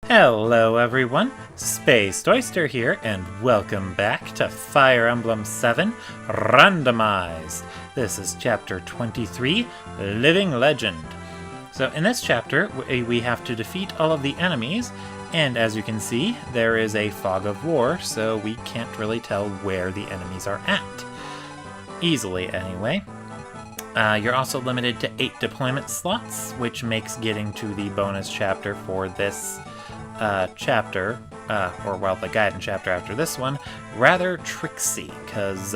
Hello everyone, Spaced Oyster here, and welcome back to Fire Emblem 7 Randomized. This is Chapter 23, Living Legend. So in this chapter, we have to defeat all of the enemies, and as you can see, there is a fog of war, so we can't really tell where the enemies are at. Easily, anyway. You're also limited to 8 deployment slots, which makes getting to the bonus chapter for this chapter, the guidance chapter after this one, rather tricksy, because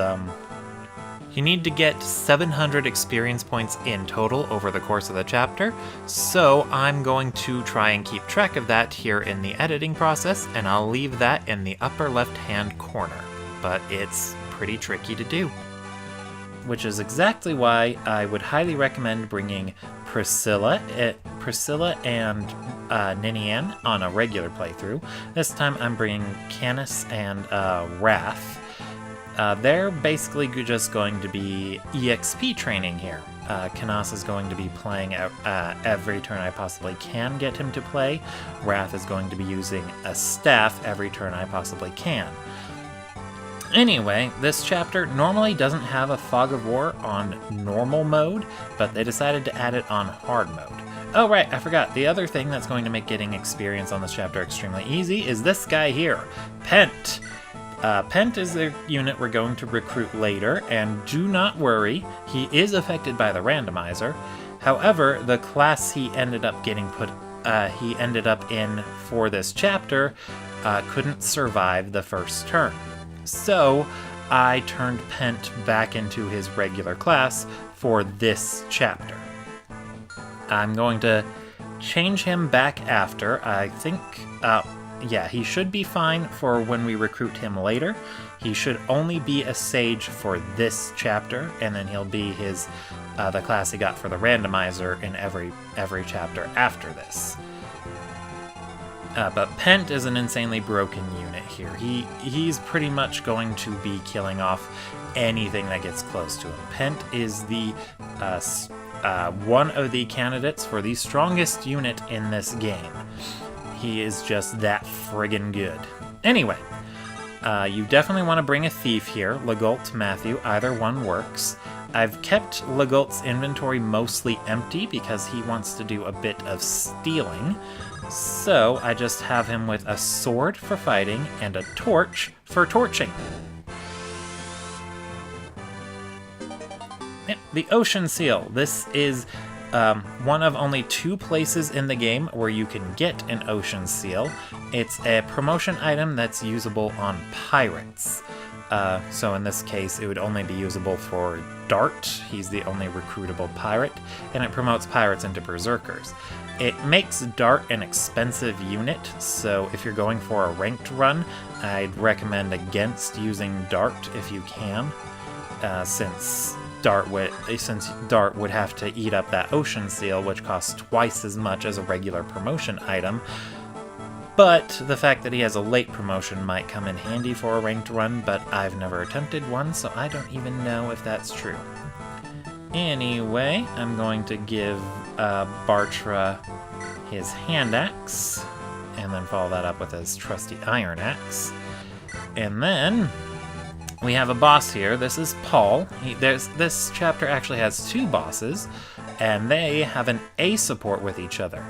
you need to get 700 experience points in total over the course of the chapter, so I'm going to try and keep track of that here in the editing process, and I'll leave that in the upper left-hand corner, but it's pretty tricky to do. Which is exactly why I would highly recommend bringing Priscilla and Ninian on a regular playthrough. This time I'm bringing Canis and Wrath. They're basically just going to be EXP training here. Canis is going to be playing every turn I possibly can get him to play. Wrath is going to be using a staff every turn I possibly can. Anyway, this chapter normally doesn't have a Fog of War on normal mode, but they decided to add it on hard mode. Oh right, I forgot, the other thing that's going to make getting experience on this chapter extremely easy is this guy here, Pent. Pent is the unit we're going to recruit later, and do not worry, he is affected by the randomizer. However, the class he ended up in for this chapter couldn't survive the first turn. So, I turned Pent back into his regular class for this chapter. I'm going to change him back after. I think, he should be fine for when we recruit him later. He should only be a sage for this chapter, and then he'll be his the class he got for the randomizer in every chapter after this. But Pent is an insanely broken unit here. He's pretty much going to be killing off anything that gets close to him. Pent is the one of the candidates for the strongest unit in this game. He is just that friggin' good. Anyway, you definitely want to bring a thief here. Legault, Matthew, either one works. I've kept Legault's inventory mostly empty because he wants to do a bit of stealing. So I just have him with a sword for fighting and a torch for torching. Yeah, the Ocean Seal. This is one of only 2 places in the game where you can get an Ocean Seal. It's a promotion item that's usable on pirates. So in this case, it would only be usable for Dart. He's the only recruitable pirate, and it promotes pirates into berserkers. It makes Dart an expensive unit, so if you're going for a ranked run, I'd recommend against using Dart if you can, since Dart would have to eat up that Ocean Seal, which costs twice as much as a regular promotion item. But the fact that he has a late promotion might come in handy for a ranked run, but I've never attempted one, so I don't even know if that's true. Anyway, I'm going to give Bartra his hand axe, and then follow that up with his trusty iron axe. And then we have a boss here. This is Paul. This chapter actually has 2 bosses, and they have an A support with each other.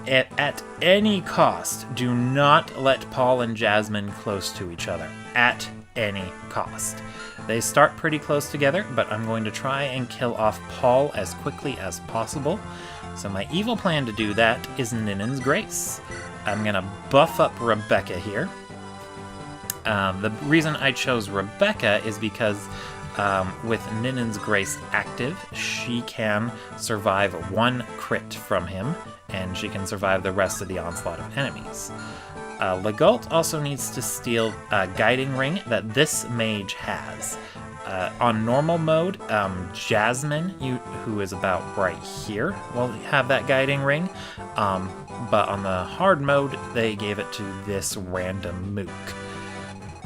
At any cost, do not let Paul and Jasmine close to each other. At any cost. They start pretty close together, but I'm going to try and kill off Paul as quickly as possible. So my evil plan to do that is Ninen's Grace. I'm going to buff up Rebecca here. The reason I chose Rebecca is because with Ninen's Grace active, she can survive 1 crit from him, and she can survive the rest of the onslaught of enemies. Legault also needs to steal a guiding ring that this mage has. On normal mode, Jasmine, who is about right here, will have that guiding ring, but on the hard mode, they gave it to this random mook.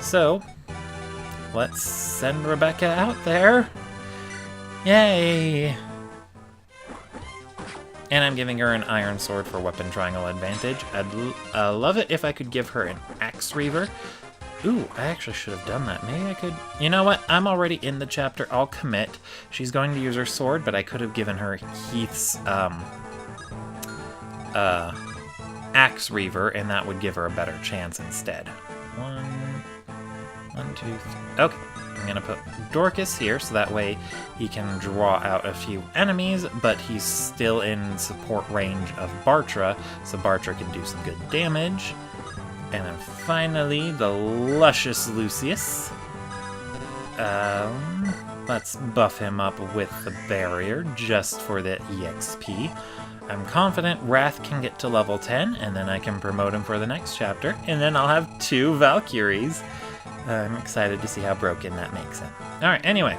So, let's send Rebecca out there. Yay! And I'm giving her an iron sword for weapon triangle advantage. I'd love it if I could give her an axe reaver. Ooh, I actually should have done that. Maybe I could... You know what? I'm already in the chapter. I'll commit. She's going to use her sword, but I could have given her Heath's axe reaver, and that would give her a better chance instead. One, two, three. Okay. I'm going to put Dorcas here, so that way he can draw out a few enemies, but he's still in support range of Bartra, so Bartra can do some good damage. And then finally, the luscious Lucius. Let's buff him up with the barrier, just for the EXP. I'm confident Wrath can get to level 10, and then I can promote him for the next chapter, and then I'll have 2 Valkyries. I'm excited to see how broken that makes him. Alright, anyway.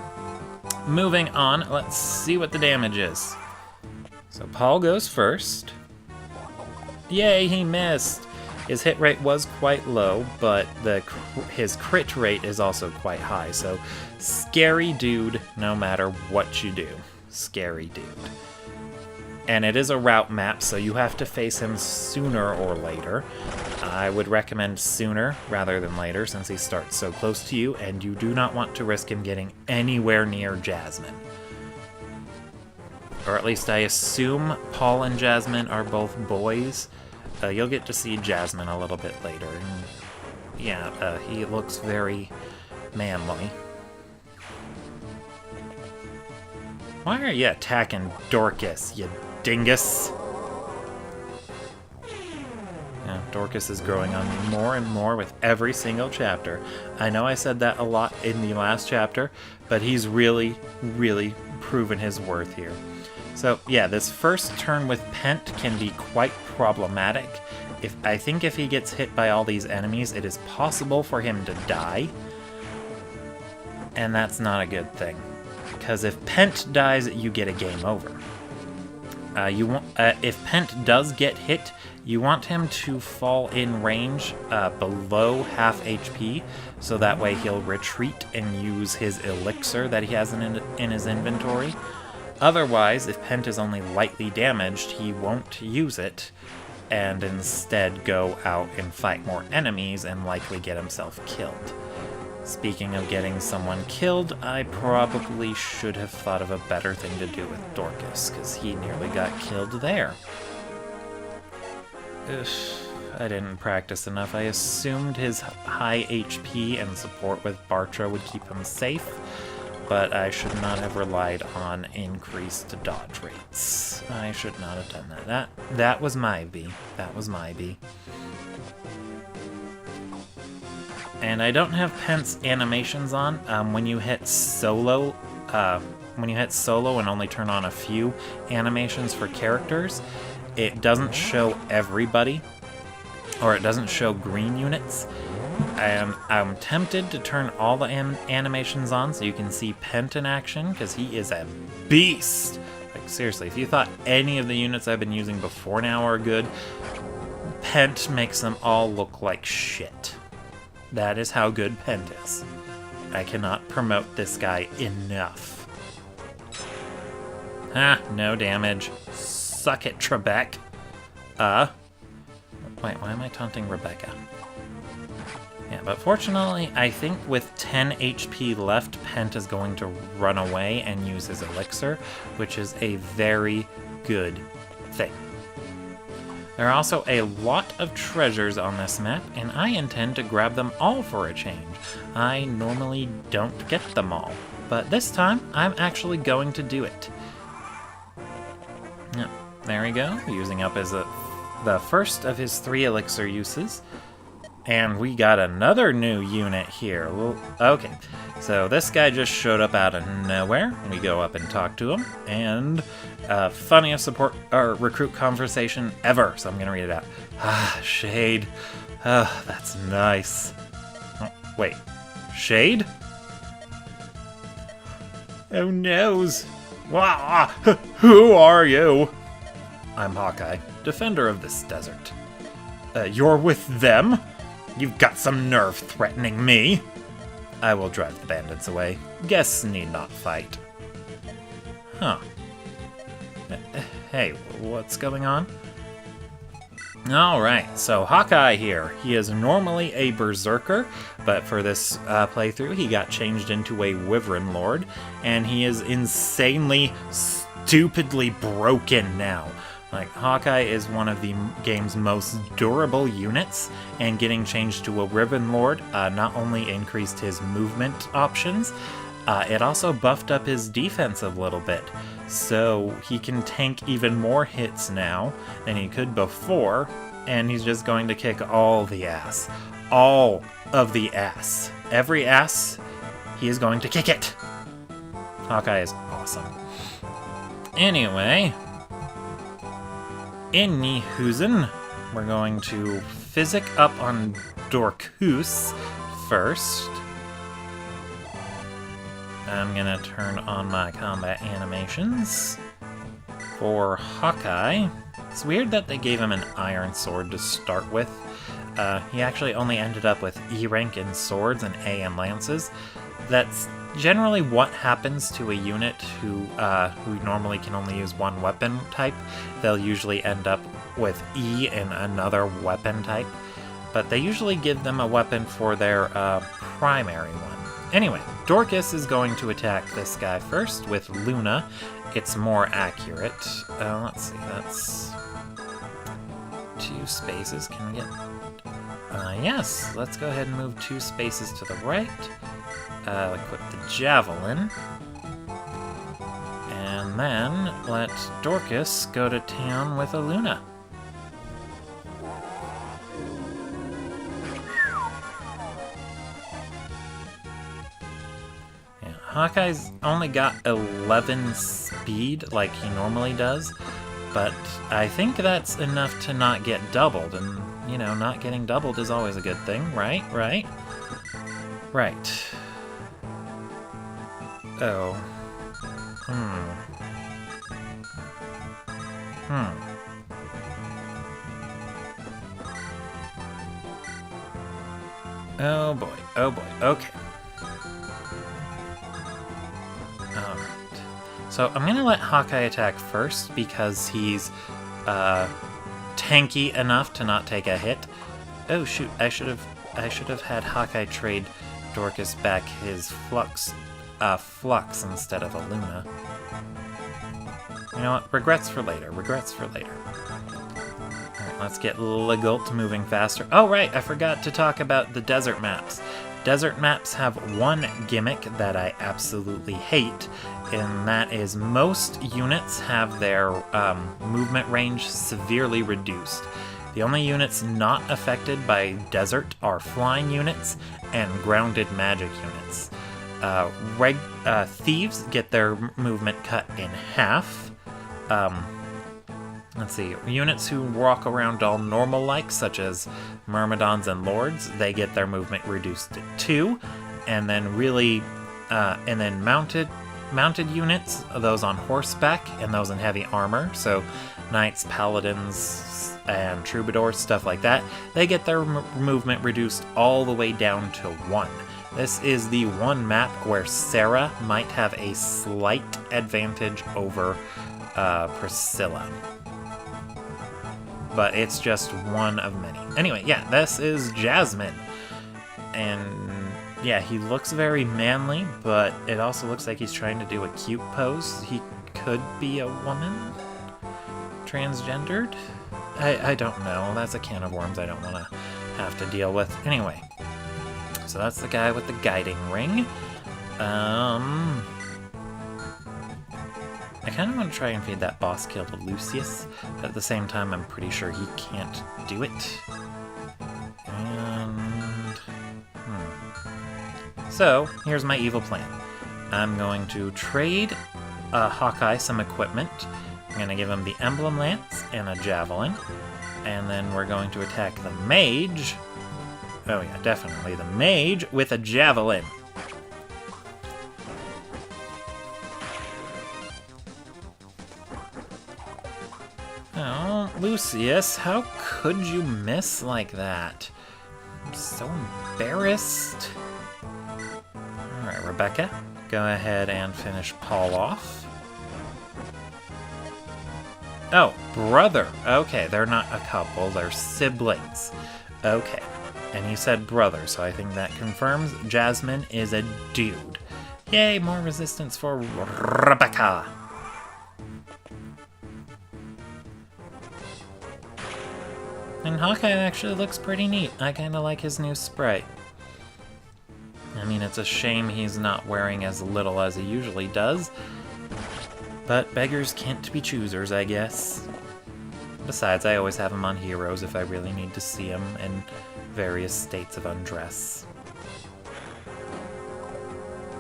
Moving on, let's see what the damage is. So Paul goes first. Yay, he missed! His hit rate was quite low, but his crit rate is also quite high, so scary dude no matter what you do. Scary dude. And it is a route map, so you have to face him sooner or later. I would recommend sooner rather than later, since he starts so close to you, and you do not want to risk him getting anywhere near Jasmine. Or at least I assume Paul and Jasmine are both boys. You'll get to see Jasmine a little bit later. And yeah, he looks very manly. Why are you attacking Dorcas, you dingus? Yeah, Dorcas is growing on me more and more with every single chapter. I know I said that a lot in the last chapter, but he's really, really proven his worth here. So yeah, this first turn with Pent can be quite problematic. I think if he gets hit by all these enemies, it is possible for him to die. And that's not a good thing. Because if Pent dies, you get a game over. If Pent does get hit, you want him to fall in range below half HP, so that way he'll retreat and use his elixir that he has in his inventory. Otherwise, if Pent is only lightly damaged, he won't use it, and instead go out and fight more enemies and likely get himself killed. Speaking of getting someone killed, I probably should have thought of a better thing to do with Dorcas, because he nearly got killed there. Ugh, I didn't practice enough. I assumed his high HP and support with Bartra would keep him safe, but I should not have relied on increased dodge rates. I should not have done that. That was my B. That was my B. And I don't have Pent's animations on. When you hit solo and only turn on a few animations for characters, it doesn't show everybody, or it doesn't show green units. I'm tempted to turn all the animations on so you can see Pent in action, because he is a beast. Like, seriously, if you thought any of the units I've been using before now are good, Pent makes them all look like shit. That is how good Pent is. I cannot promote this guy enough. Ah, no damage. Suck it, Trebek. Wait, why am I taunting Rebecca? Yeah, but fortunately, I think with 10 HP left, Pent is going to run away and use his elixir, which is a very good thing. There are also a lot of treasures on this map, and I intend to grab them all for a change. I normally don't get them all, but this time, I'm actually going to do it. Yeah, there we go, using up the first of his 3 elixir uses. And we got another new unit here. Okay, so this guy just showed up out of nowhere. We go up and talk to him, and funniest support or recruit conversation ever. So I'm gonna read it out. Ah, Shade. Ah, that's nice. Oh, wait, Shade? Oh noes. Wow, who are you? I'm Hawkeye, defender of this desert. You're with them? You've got some nerve threatening me. I will drive the bandits away. Guests need not fight. Huh. Hey, what's going on? Alright, so Hawkeye here. He is normally a berserker, but for this playthrough he got changed into a Wyvern Lord, and he is insanely, stupidly broken now. Like, Hawkeye is one of the game's most durable units, and getting changed to a Wyvern Lord not only increased his movement options, it also buffed up his defense a little bit. So he can tank even more hits now than he could before, and he's just going to kick all the ass. All of the ass. Every ass, he is going to kick it. Hawkeye is awesome. Anyway, in Nihusen, we're going to physic up on Dorkus first. I'm gonna turn on my combat animations. For Hawkeye, it's weird that they gave him an iron sword to start with. He actually only ended up with E rank in swords and A in lances. That's generally what happens to a unit who normally can only use one weapon type. They'll usually end up with E in another weapon type, but they usually give them a weapon for their primary one. Anyway, Dorcas is going to attack this guy first with Luna. It's more accurate. Let's see, that's 2 spaces. Can we get... yes, let's go ahead and move 2 spaces to the right. Equip the Javelin. And then let Dorcas go to town with a Luna. Hawkeye's only got 11 speed, like he normally does, but I think that's enough to not get doubled, and, you know, not getting doubled is always a good thing, right? Right? Right. Oh. Oh boy, oh boy, okay. Alright. So I'm gonna let Hawkeye attack first because he's tanky enough to not take a hit. Oh shoot, I should have had Hawkeye trade Dorcas back his Flux instead of a Luna. You know what? Regrets for later. Regrets for later. Alright, let's get Ligult moving faster. Oh right, I forgot to talk about the desert maps. Desert maps have one gimmick that I absolutely hate, and that is most units have their movement range severely reduced. The only units not affected by desert are flying units and grounded magic units. Thieves get their movement cut in half. Let's see, units who walk around all normal-like, such as Myrmidons and Lords, they get their movement reduced to 2, and then mounted units, those on horseback and those in heavy armor, so Knights, Paladins, and Troubadours, stuff like that, they get their movement reduced all the way down to 1. This is the one map where Sarah might have a slight advantage over Priscilla. But it's just one of many. Anyway, yeah, this is Jasmine. And yeah, he looks very manly, but it also looks like he's trying to do a cute pose. He could be a woman? Transgendered? I don't know. That's a can of worms I don't want to have to deal with. Anyway, so that's the guy with the guiding ring. I kind of want to try and feed that boss kill to Lucius, but at the same time I'm pretty sure he can't do it. And... So, here's my evil plan. I'm going to trade Hawkeye some equipment. I'm going to give him the Emblem Lance and a Javelin, and then we're going to attack the Mage. Oh yeah, definitely the Mage with a Javelin. Oh, Lucius, how could you miss like that? I'm so embarrassed. Alright, Rebecca, go ahead and finish Paul off. Oh, brother. Okay, they're not a couple, they're siblings. Okay, and you said brother, so I think that confirms Jasmine is a dude. Yay, more resistance for Rebecca. And Hawkeye actually looks pretty neat. I kind of like his new sprite. I mean, it's a shame he's not wearing as little as he usually does, but beggars can't be choosers, I guess. Besides, I always have him on heroes if I really need to see him in various states of undress.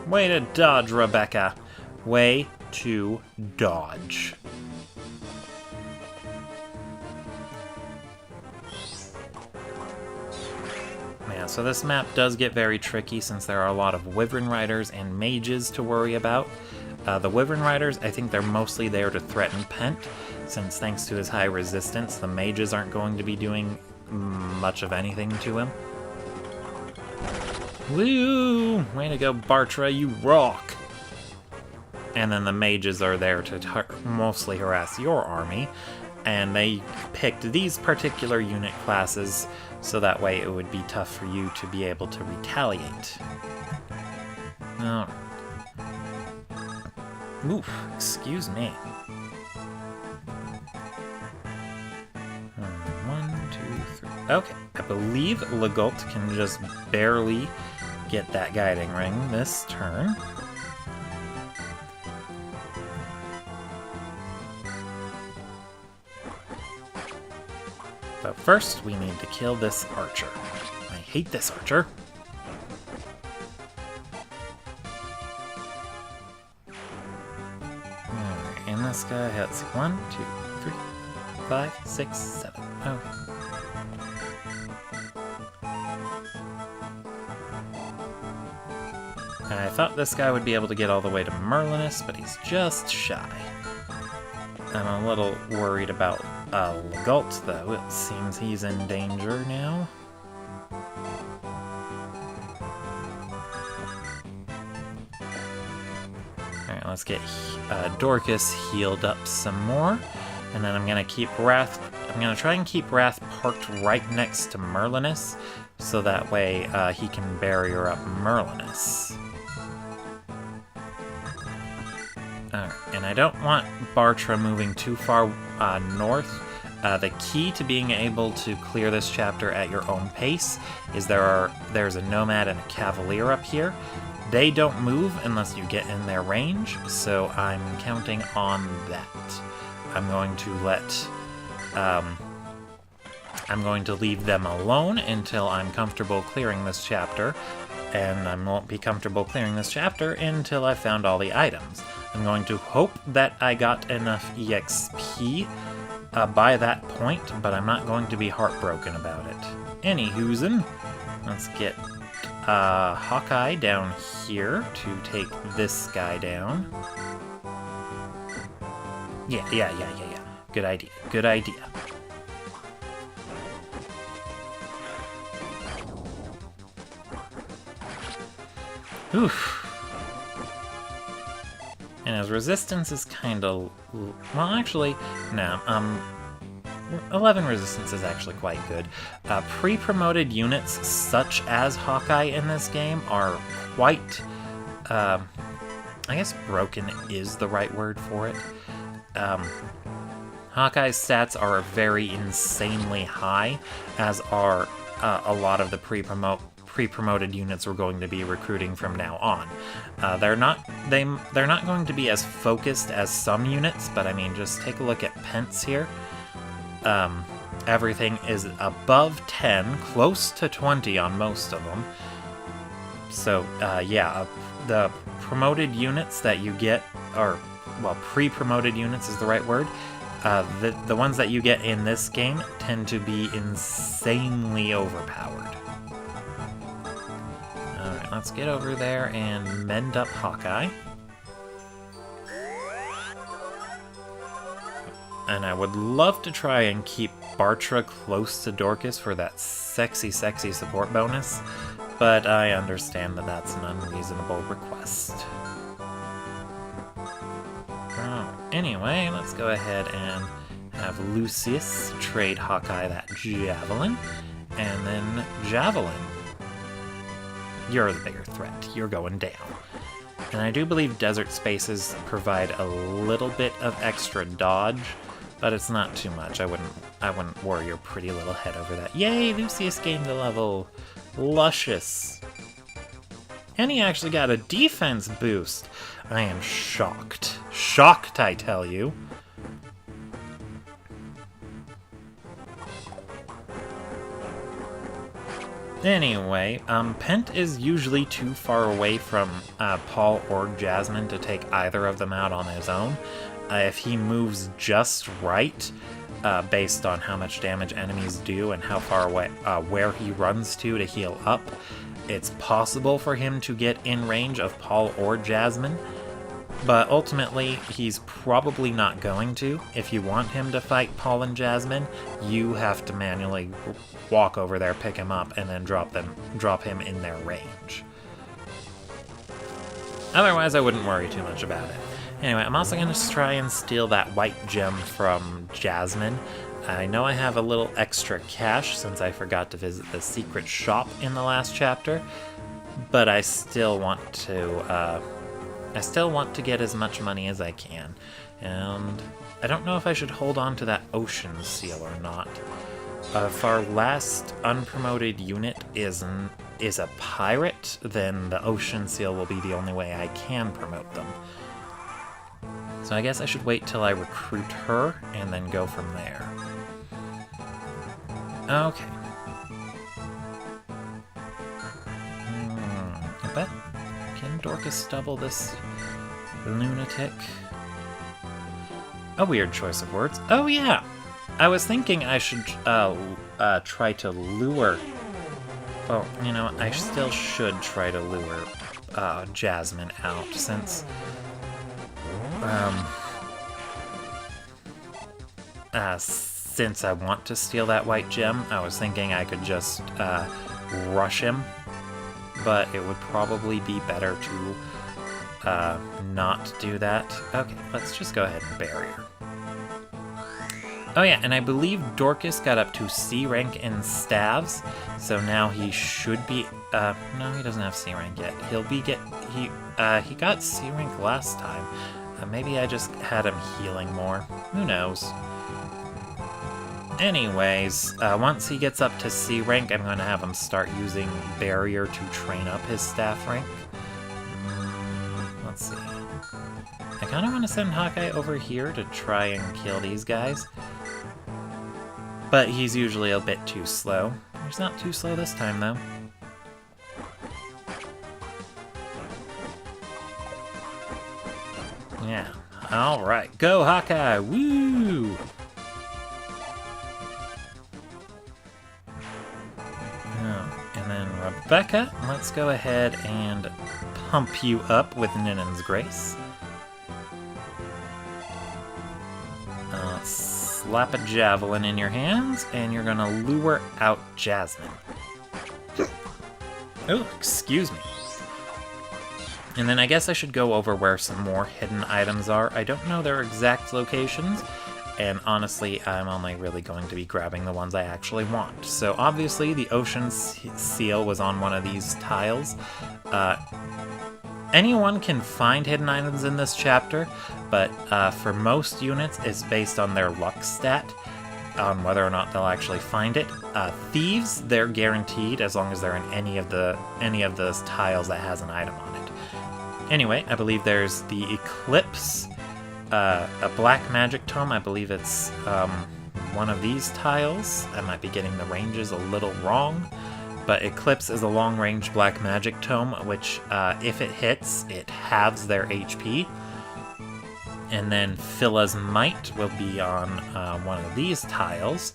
Way to dodge, Rebecca. Way to dodge. Yeah, so this map does get very tricky since there are a lot of Wyvern Riders and mages to worry about. The Wyvern Riders, I think they're mostly there to threaten Pent, since thanks to his high resistance, the mages aren't going to be doing much of anything to him. Woo! Way to go, Bartra, you rock! And then the mages are there to mostly harass your army, and they picked these particular unit classes so that way it would be tough for you to be able to retaliate. Oh. Oof, excuse me. 1, 2, 3. Okay, I believe Legault can just barely get that guiding ring this turn. But first, we need to kill this archer. I hate this archer. Alright, and this guy has 1, 2, 3, 5, 6, 7. Okay. I thought this guy would be able to get all the way to Merlinus, but he's just shy. I'm a little worried about Legault, though. It seems he's in danger now. Alright, let's get Dorcas healed up some more. And then I'm gonna try and keep Wrath parked right next to Merlinus, so that way he can barrier up Merlinus. And I don't want Bartra moving too far north. The key to being able to clear this chapter at your own pace is there's a Nomad and a Cavalier up here. They don't move unless you get in their range, so I'm counting on that. I'm going to leave them alone until I'm comfortable clearing this chapter, and I won't be comfortable clearing this chapter until I've found all the items. I'm going to hope that I got enough EXP by that point, but I'm not going to be heartbroken about it. Anywhoozin', let's get Hawkeye down here to take this guy down. Yeah. Good idea, good idea. Oof. And his resistance is kind of... Well, actually, no. 11 resistance is actually quite good. Pre-promoted units such as Hawkeye in this game are quite... I guess broken is the right word for it. Hawkeye's stats are very insanely high, as are a lot of the pre-promoted units we're going to be recruiting from now on. They're not going to be as focused as some units, but I mean, just take a look at Pence here. Everything is above 10, close to 20 on most of them. So yeah, the promoted units that you get, or well, pre-promoted units is the right word. The ones that you get in this game tend to be insanely overpowered. Alright, let's get over there and mend up Hawkeye. And I would love to try and keep Bartra close to Dorcas for that sexy support bonus, but I understand that that's an unreasonable request. Anyway, let's go ahead and have Lucius trade Hawkeye that Javelin, and then Javelin. You're the bigger threat. You're going down. And I do believe Desert Spaces provide a little bit of extra dodge, but it's not too much. I wouldn't worry your pretty little head over that. Yay, Lucius gained a level. Luscious. And he actually got a defense boost. I am shocked. Shocked, I tell you. Anyway, Pent is usually too far away from Paul or Jasmine to take either of them out on his own. If he moves just right, based on how much damage enemies do and how far away, where he runs to heal up, it's possible for him to get in range of Paul or Jasmine. But ultimately, he's probably not going to. If you want him to fight Paul and Jasmine, you have to manually walk over there, pick him up, and then drop him in their range. Otherwise, I wouldn't worry too much about it. Anyway, I'm also going to try and steal that white gem from Jasmine. I know I have a little extra cash since I forgot to visit the secret shop in the last chapter, but I still want to get as much money as I can, and I don't know if I should hold on to that ocean seal or not. If our last unpromoted unit is a pirate, then the ocean seal will be the only way I can promote them. So I guess I should wait till I recruit her and then go from there. Okay. I bet. Can Dorcas double this lunatic? A weird choice of words. Oh yeah! I was thinking I should try to lure... Well, you know, I still should try to lure Jasmine out, since... since I want to steal that white gem, I was thinking I could just rush him, but it would probably be better to not do that. Okay, let's just go ahead and barrier. Oh yeah, and I believe Dorcas got up to C rank in staves, so now he should be, no, he doesn't have C rank yet. He got C rank last time. Maybe I just had him healing more. Who knows? Anyways, once he gets up to C rank, I'm going to have him start using barrier to train up his staff rank. Let's see. I kind of want to send Hawkeye over here to try and kill these guys. But he's usually a bit too slow. He's not too slow this time, though. Yeah. Alright. Go, Hawkeye! Woo! And then Rebecca, let's go ahead and pump you up with Ninen's Grace. Slap a javelin in your hands, and you're gonna lure out Jasmine. Oh, excuse me. And then I guess I should go over where some more hidden items are. I don't know their exact locations, and honestly, I'm only really going to be grabbing the ones I actually want. So obviously, the ocean seal was on one of these tiles. Anyone can find hidden items in this chapter, but for most units, it's based on their luck stat, on whether or not they'll actually find it. Thieves, they're guaranteed as long as they're in any of those tiles that has an item on it. Anyway, I believe there's the Eclipse, a black magic tome. I believe it's one of these tiles. I might be getting the ranges a little wrong, but Eclipse is a long-range black magic tome, which if it hits, it halves their HP. And then Phila's Might will be on one of these tiles.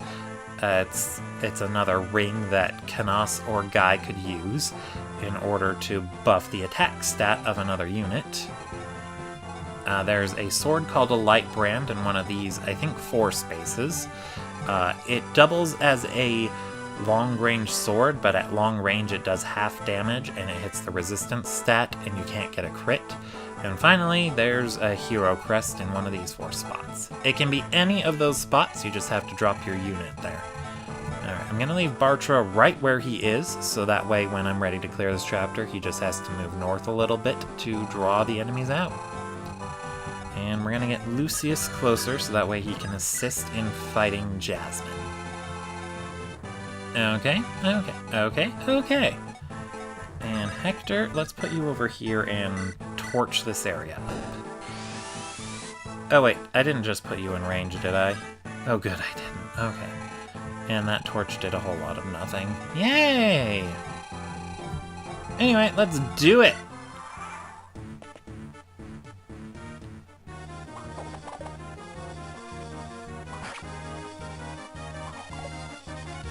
It's another ring that Canas or Guy could use in order to buff the attack stat of another unit. There's a sword called a Light Brand in one of these, I think, 4 spaces. It doubles as a long-range sword, but at long range it does half damage and it hits the resistance stat and you can't get a crit. And finally, there's a hero crest in one of these 4 spots. It can be any of those spots, you just have to drop your unit there. Alright, I'm gonna leave Bartra right where he is, so that way when I'm ready to clear this chapter, he just has to move north a little bit to draw the enemies out. And we're gonna get Lucius closer, so that way he can assist in fighting Jasmine. Okay. And Hector, let's put you over here and torch this area up. Oh wait, I didn't just put you in range, did I? Oh good, I didn't. Okay. And that torch did a whole lot of nothing. Yay! Anyway, let's do it!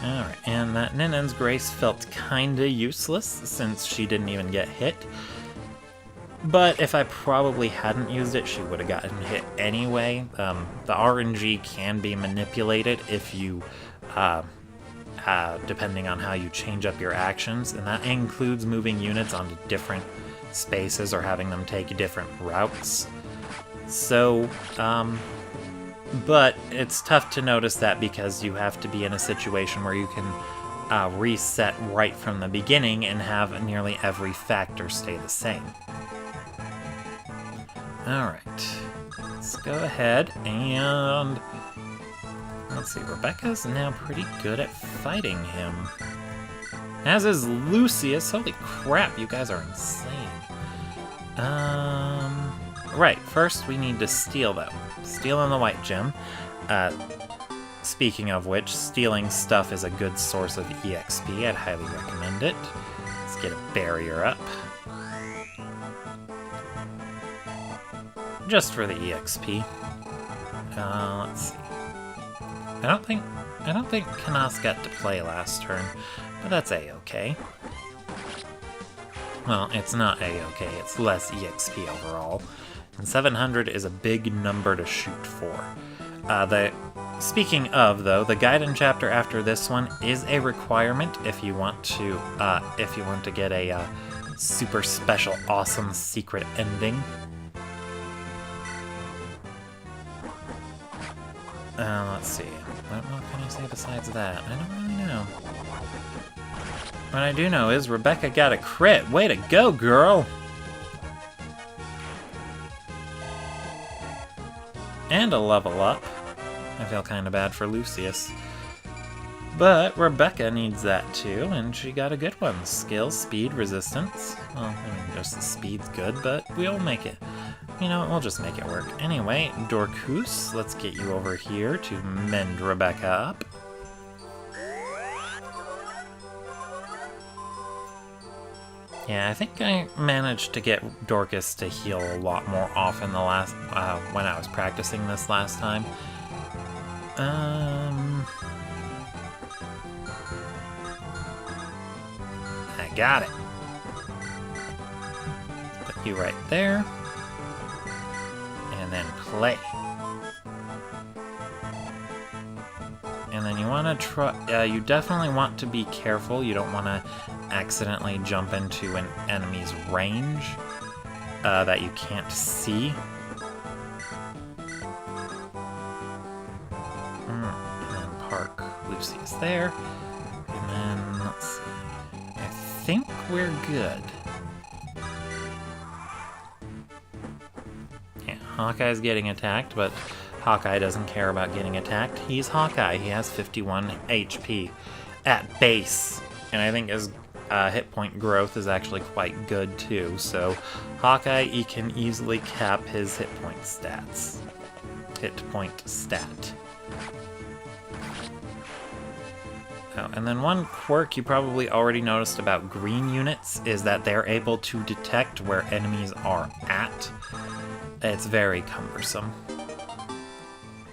Alright, and that Ninen's Grace felt kinda useless since she didn't even get hit. But if I probably hadn't used it, she would have gotten hit anyway. The RNG can be manipulated if you, depending on how you change up your actions, and that includes moving units onto different spaces or having them take different routes. So, but it's tough to notice that because you have to be in a situation where you can reset right from the beginning and have nearly every factor stay the same. Alright, let's go ahead and... let's see, Rebecca's now pretty good at fighting him. As is Lucius. Holy crap, you guys are insane. Right, first we need to steal though. Steal in the white gem. Speaking of which, stealing stuff is a good source of EXP. I'd highly recommend it. Let's get a barrier up. Just for the EXP. Let's see. I don't think Kanas got to play last turn, but that's a-okay. Well, it's not a-okay, it's less EXP overall. And 700 is a big number to shoot for. Speaking of, though, the Gaiden chapter after this one is a requirement if you want to get a super special, awesome secret ending. Let's see. What can I say besides that? I don't really know. What I do know is Rebecca got a crit. Way to go, girl! And a level up. I feel kind of bad for Lucius. But Rebecca needs that too, and she got a good one. Skill, speed, resistance. Well, I mean, just the speed's good, but we'll make it. You know, we'll just make it work. Anyway, Dorcus, let's get you over here to mend Rebecca up. Yeah, I think I managed to get Dorcas to heal a lot more often the last when I was practicing this last time. I got it. Put you right there. And then play. And then you want to try. You definitely want to be careful. You don't want to accidentally jump into an enemy's range that you can't see. And then park Lucy's there. And then let's see. I think we're good. Hawkeye's getting attacked, but Hawkeye doesn't care about getting attacked. He's Hawkeye. He has 51 HP at base, and I think his hit point growth is actually quite good too, so Hawkeye, he can easily cap his hit point stats. Hit point stat. Oh, and then one quirk you probably already noticed about green units is that they're able to detect where enemies are at. It's very cumbersome.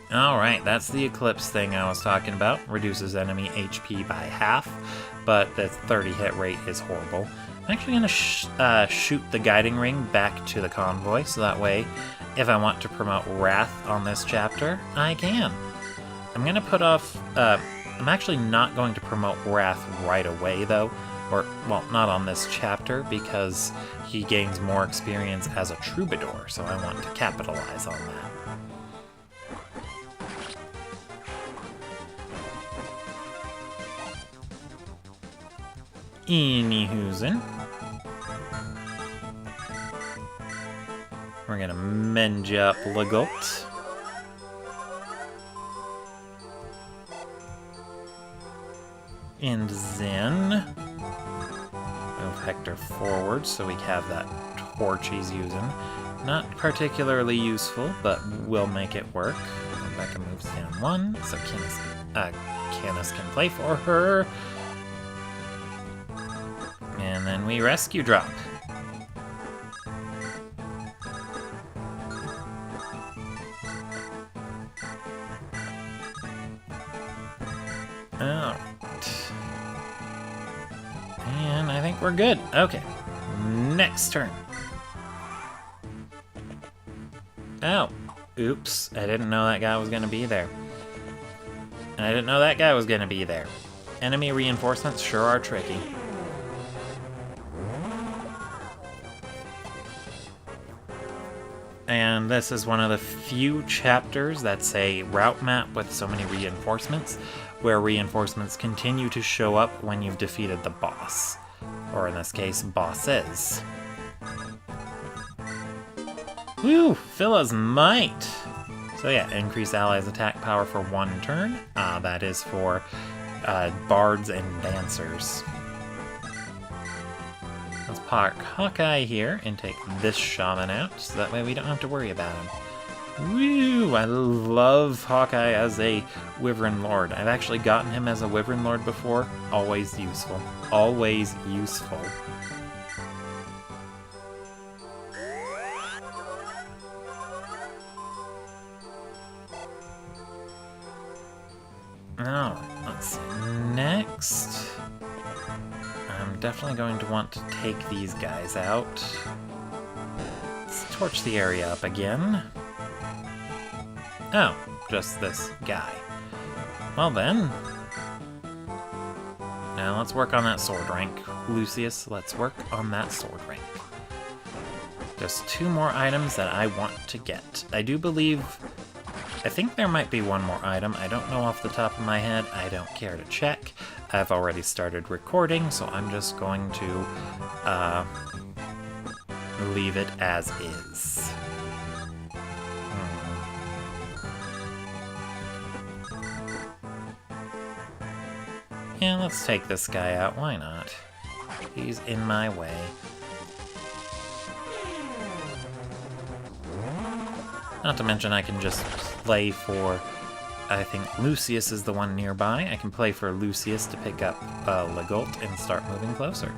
Alright, that's the Eclipse thing I was talking about. Reduces enemy HP by half, but the 30 hit rate is horrible. I'm actually going to shoot the Guiding Ring back to the convoy, so that way, if I want to promote Wrath on this chapter, I can. I'm going to put off I'm actually not going to promote Wrath right away, though. Or, well, not on this chapter, because he gains more experience as a troubadour, so I want to capitalize on that. Anyhoosin'. We're gonna mend you up, Legault. And then move Hector forward so we have that torch he's using. Not particularly useful, but we'll make it work. Rebecca moves down one, so Canis can play for her. And then we rescue drop. Alright. And I think we're good. Okay. Next turn. Oh. Oops. I didn't know that guy was going to be there. And I didn't know that guy was going to be there. Enemy reinforcements sure are tricky. And this is one of the few chapters that's a route map with so many reinforcements, where reinforcements continue to show up when you've defeated the boss. Or in this case, bosses. Woo! Phila's Might! So yeah, increase allies' attack power for 1 turn. That is for bards and dancers. Let's park Hawkeye here and take this shaman out, so that way we don't have to worry about him. Woo! I love Hawkeye as a Wyvern Lord. I've actually gotten him as a Wyvern Lord before. Always useful. Always useful. Alright, let's see. Next, I'm definitely going to want to take these guys out. Let's torch the area up again. Oh, just this guy. Well then. Now let's work on that sword rank. Lucius, let's work on that sword rank. Just 2 more items that I want to get. I think there might be one more item. I don't know off the top of my head. I don't care to check. I've already started recording, so I'm just going to leave it as is. Yeah, let's take this guy out. Why not? He's in my way. Not to mention I can just play for, I think Lucius is the one nearby. I can play for Lucius to pick up Legault and start moving closer.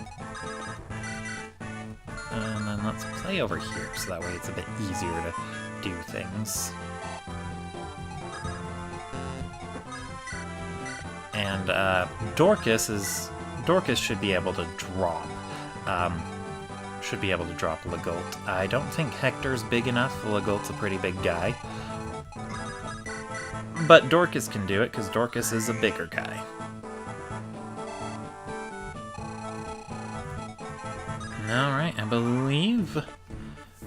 And then let's play over here, so that way it's a bit easier to do things. And Dorcas should be able to drop. Legault. I don't think Hector's big enough. Legault's a pretty big guy. But Dorcas can do it, because Dorcas is a bigger guy. Alright,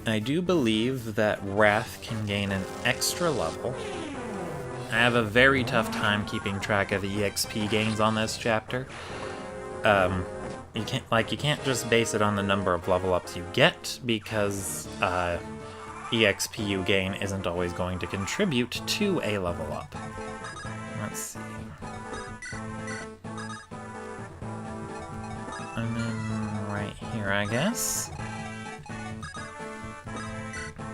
I do believe that Wrath can gain an extra level. I have a very tough time keeping track of EXP gains on this chapter. You can't just base it on the number of level ups you get, because EXP you gain isn't always going to contribute to a level up. Let's see. And then right here, I guess.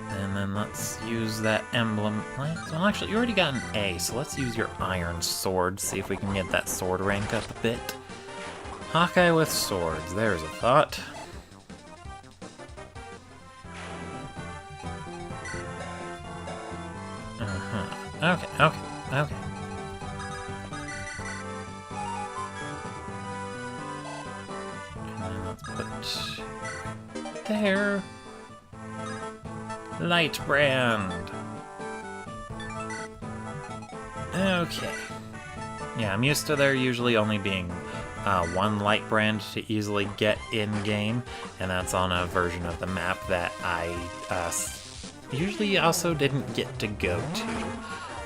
And then let's use that emblem. Well, actually, you already got an A, so let's use your iron sword, see if we can get that sword rank up a bit. Hawkeye with swords, there's a thought. Okay. And then let's put there. Light brand. Okay. Yeah, I'm used to there usually only being one light brand to easily get in-game, and that's on a version of the map that I usually also didn't get to go to,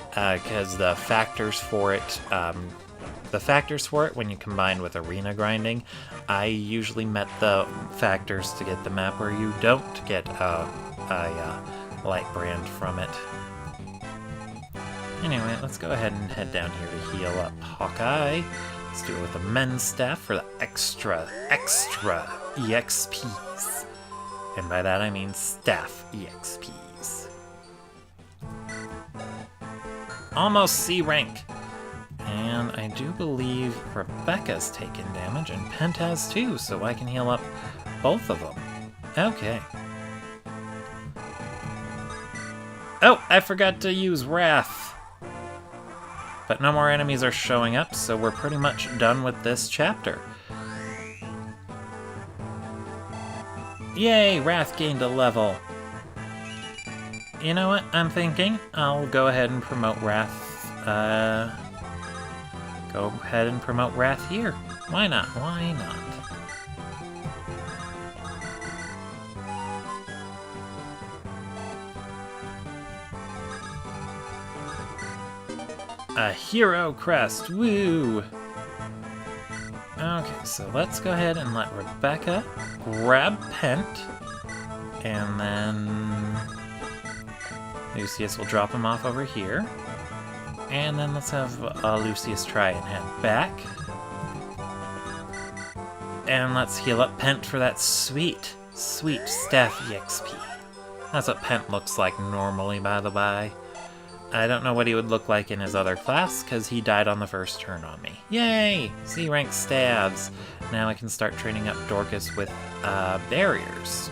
because the factors for it, when you combine with arena grinding, I usually met the factors to get the map where you don't get a light brand from it. Anyway, let's go ahead and head down here to heal up Hawkeye. Let's do it with the men's staff for the extra EXPs. And by that I mean staff EXPs. Almost C rank. And I do believe Rebecca's taken damage, and Pent has too, so I can heal up both of them. Okay. Oh, I forgot to use Wrath. But no more enemies are showing up, so we're pretty much done with this chapter. Yay, Wrath gained a level. You know what I'm thinking? I'll go ahead and promote Wrath. Go ahead and promote Wrath here. Why not? Why not? A hero crest, woo! Okay, so let's go ahead and let Rebecca grab Pent, and then Lucius will drop him off over here. And then let's have Lucius try and head back. And let's heal up Pent for that sweet, sweet staff EXP. That's what Pent looks like normally, by the by. I don't know what he would look like in his other class, because he died on the first turn on me. Yay! C-rank stabs! Now I can start training up Dorcas with barriers.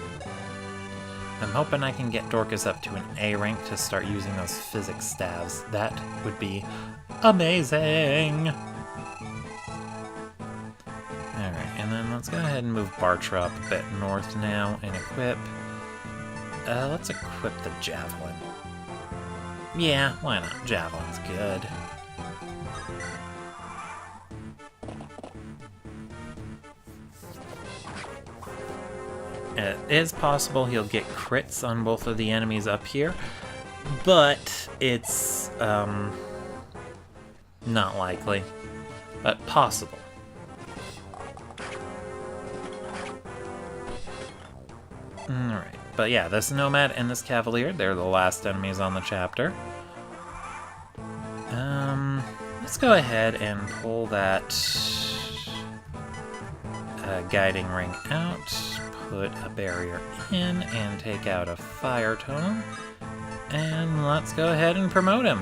I'm hoping I can get Dorcas up to an A rank to start using those physics stabs. That would be amazing! Alright, and then let's go ahead and move Bartra up a bit north now and equip... let's equip the Javelin. Yeah, why not? Javelin's good. It is possible he'll get crits on both of the enemies up here, but it's not likely, but possible. Alright, but yeah, this Nomad and this Cavalier, they're the last enemies on the chapter. Let's go ahead and pull that guiding ring out, put a barrier in, and take out a fire tome. And let's go ahead and promote him.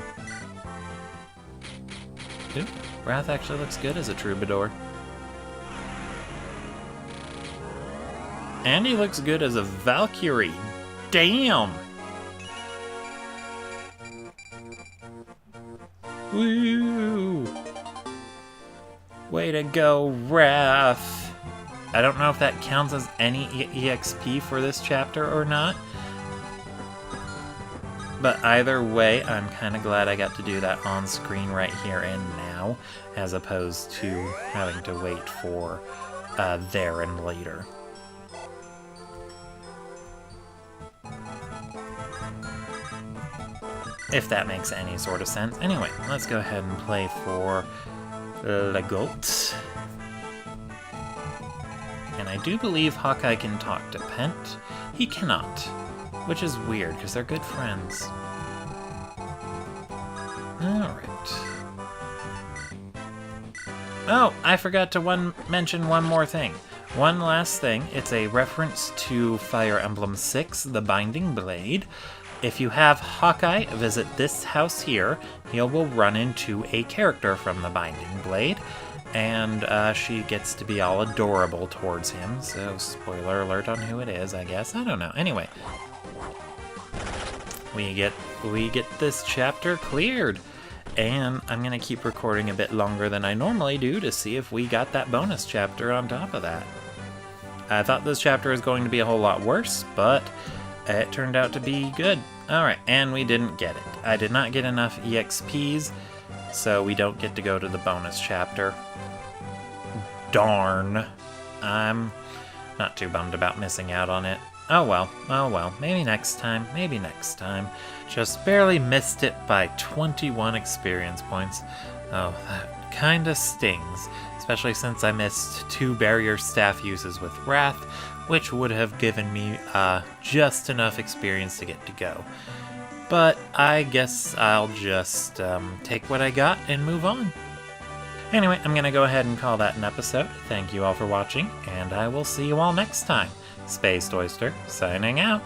Ooh, Wrath actually looks good as a troubadour. And he looks good as a Valkyrie. Damn! Woo! Way to go, Wrath! I don't know if that counts as any EXP for this chapter or not. But either way, I'm kind of glad I got to do that on screen right here and now, as opposed to having to wait for there and later. If that makes any sort of sense. Anyway, let's go ahead and play for Legault. And I do believe Hawkeye can talk to Pent. He cannot, which is weird because they're good friends. Alright. Oh, I forgot to mention one more thing. One last thing. It's a reference to Fire Emblem 6, The Binding Blade. If you have Hawkeye visit this house here, he will run into a character from the Binding Blade, and she gets to be all adorable towards him, so spoiler alert on who it is, I guess. I don't know. Anyway, we get this chapter cleared, and I'm going to keep recording a bit longer than I normally do to see if we got that bonus chapter on top of that. I thought this chapter was going to be a whole lot worse, but it turned out to be good. Alright, and we didn't get it. I did not get enough EXPs, so we don't get to go to the bonus chapter. Darn. I'm not too bummed about missing out on it. Oh well, maybe next time, Just barely missed it by 21 experience points. Oh, that kinda stings, especially since I missed 2 barrier staff uses with Wrath, which would have given me just enough experience to get to go. But I guess I'll just take what I got and move on. Anyway, I'm gonna go ahead and call that an episode. Thank you all for watching, and I will see you all next time. Spaced Oyster, signing out.